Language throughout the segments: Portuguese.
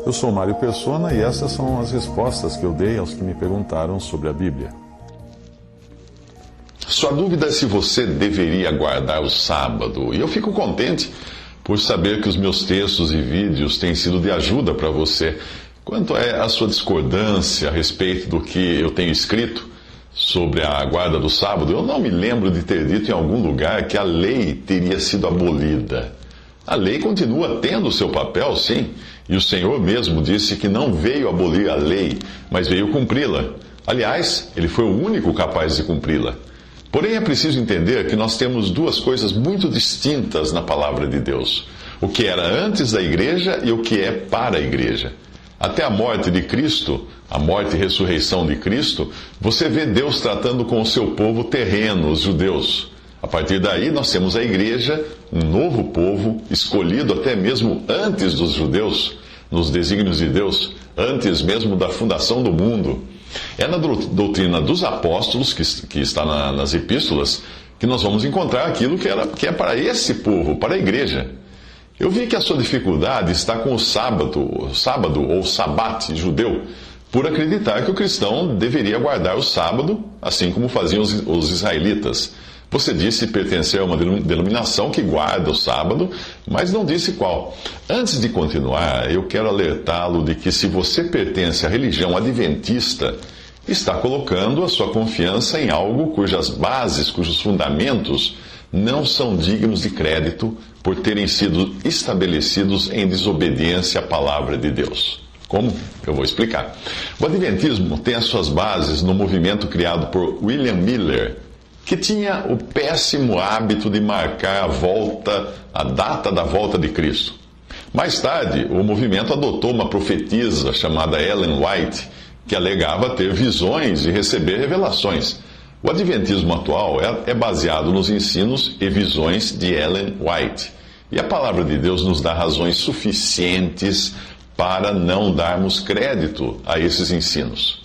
Eu sou Mário Persona e essas são as respostas que eu dei aos que me perguntaram sobre a Bíblia. Sua dúvida é se você deveria guardar o sábado. E eu fico contente por saber que os meus textos e vídeos têm sido de ajuda para você. Quanto à sua discordância a respeito do que eu tenho escrito sobre a guarda do sábado, eu não me lembro de ter dito em algum lugar que a lei teria sido abolida. A lei continua tendo o seu papel, sim, e o Senhor mesmo disse que não veio abolir a lei, mas veio cumpri-la. Aliás, ele foi o único capaz de cumpri-la. Porém, é preciso entender que nós temos duas coisas muito distintas na palavra de Deus: o que era antes da igreja e o que é para a igreja. Até a morte de Cristo, a morte e ressurreição de Cristo, você vê Deus tratando com o seu povo terreno, os judeus. A partir daí, nós temos a igreja, um novo povo, escolhido até mesmo antes dos judeus, nos desígnios de Deus, antes mesmo da fundação do mundo. É na doutrina dos apóstolos, que está nas epístolas, que nós vamos encontrar aquilo que é para esse povo, para a igreja. Eu vi que a sua dificuldade está com o sábado ou sabate judeu, por acreditar que o cristão deveria guardar o sábado, assim como faziam os israelitas. Você disse pertencer a uma denominação que guarda o sábado, mas não disse qual. Antes de continuar, eu quero alertá-lo de que se você pertence à religião adventista, está colocando a sua confiança em algo cujas bases, cujos fundamentos não são dignos de crédito por terem sido estabelecidos em desobediência à palavra de Deus. Como? Eu vou explicar. O Adventismo tem as suas bases no movimento criado por William Miller, que tinha o péssimo hábito de marcar a data da volta de Cristo. Mais tarde, o movimento adotou uma profetisa chamada Ellen White, que alegava ter visões e receber revelações. O Adventismo atual é baseado nos ensinos e visões de Ellen White. E a palavra de Deus nos dá razões suficientes para não darmos crédito a esses ensinos.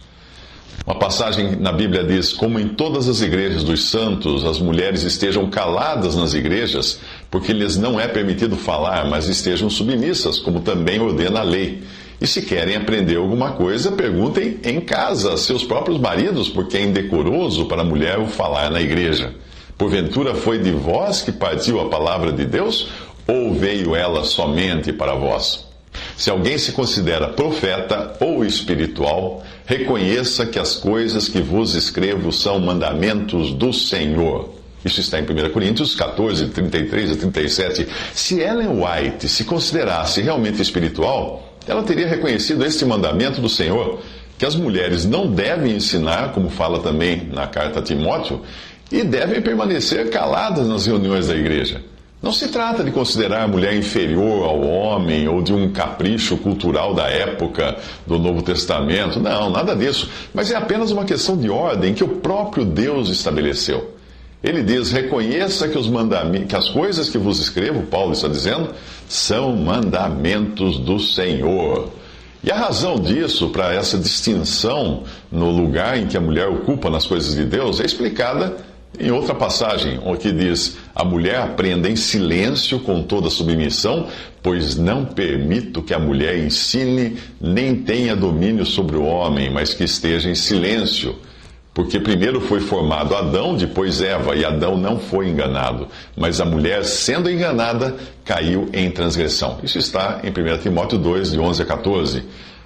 Uma passagem na Bíblia diz: como em todas as igrejas dos santos, as mulheres estejam caladas nas igrejas, porque lhes não é permitido falar, mas estejam submissas, como também ordena a lei. E se querem aprender alguma coisa, perguntem em casa a seus próprios maridos, porque é indecoroso para a mulher o falar na igreja. Porventura foi de vós que partiu a palavra de Deus, ou veio ela somente para vós? Se alguém se considera profeta ou espiritual, reconheça que as coisas que vos escrevo são mandamentos do Senhor. Isso está em 1 Coríntios 14, 33 a 37. Se Ellen White se considerasse realmente espiritual, ela teria reconhecido este mandamento do Senhor, que as mulheres não devem ensinar, como fala também na carta a Timóteo, e devem permanecer caladas nas reuniões da igreja. Não se trata de considerar a mulher inferior ao homem ou de um capricho cultural da época do Novo Testamento. Não, nada disso. Mas é apenas uma questão de ordem que o próprio Deus estabeleceu. Ele diz: reconheça que as coisas que vos escrevo, Paulo está dizendo, são mandamentos do Senhor. E a razão disso, para essa distinção no lugar em que a mulher ocupa nas coisas de Deus, é explicada em outra passagem, que diz: a mulher aprenda em silêncio com toda submissão, pois não permito que a mulher ensine, nem tenha domínio sobre o homem, mas que esteja em silêncio. Porque primeiro foi formado Adão, depois Eva, e Adão não foi enganado, mas a mulher, sendo enganada, caiu em transgressão. Isso está em 1 Timóteo 2, de 11 a 14.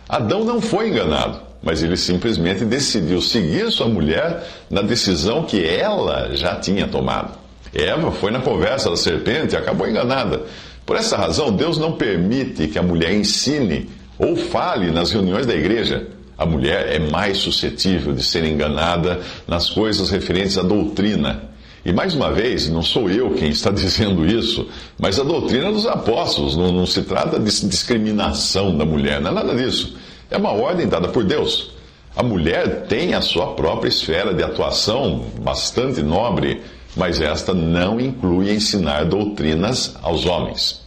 Adão não foi enganado, mas ele simplesmente decidiu seguir sua mulher na decisão que ela já tinha tomado. Eva foi na conversa da serpente e acabou enganada. Por essa razão, Deus não permite que a mulher ensine ou fale nas reuniões da igreja. A mulher é mais suscetível de ser enganada nas coisas referentes à doutrina. E mais uma vez, não sou eu quem está dizendo isso, mas a doutrina dos apóstolos. Não se trata de discriminação da mulher, não é nada disso. É uma ordem dada por Deus. A mulher tem a sua própria esfera de atuação bastante nobre, mas esta não inclui ensinar doutrinas aos homens.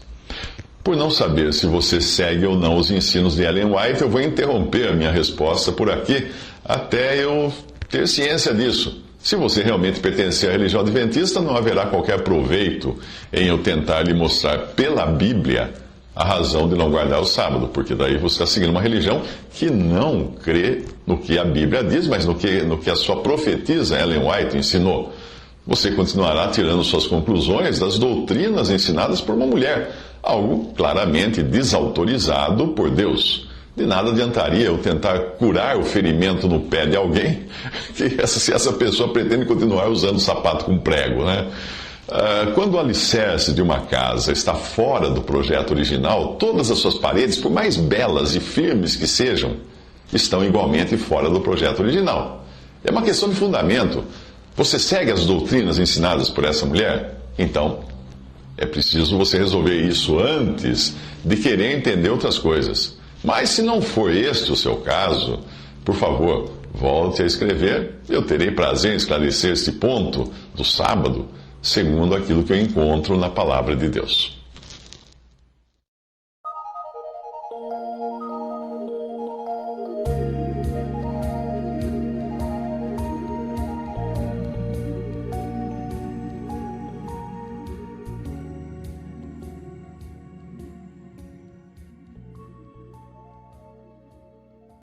Por não saber se você segue ou não os ensinos de Ellen White, eu vou interromper a minha resposta por aqui até eu ter ciência disso. Se você realmente pertencer à religião adventista, não haverá qualquer proveito em eu tentar lhe mostrar pela Bíblia a razão de não guardar o sábado, porque daí você está seguindo uma religião que não crê no que a Bíblia diz, mas no que a sua profetisa Ellen White ensinou. Você continuará tirando suas conclusões das doutrinas ensinadas por uma mulher, algo claramente desautorizado por Deus. De nada adiantaria eu tentar curar o ferimento no pé de alguém se essa pessoa pretende continuar usando sapato com prego, né? Quando o alicerce de uma casa está fora do projeto original, todas as suas paredes, por mais belas e firmes que sejam, estão igualmente fora do projeto original. É uma questão de fundamento. Você segue as doutrinas ensinadas por essa mulher? Então, é preciso você resolver isso antes de querer entender outras coisas. Mas se não for este o seu caso, por favor, volte a escrever. Eu terei prazer em esclarecer este ponto do sábado, segundo aquilo que eu encontro na palavra de Deus.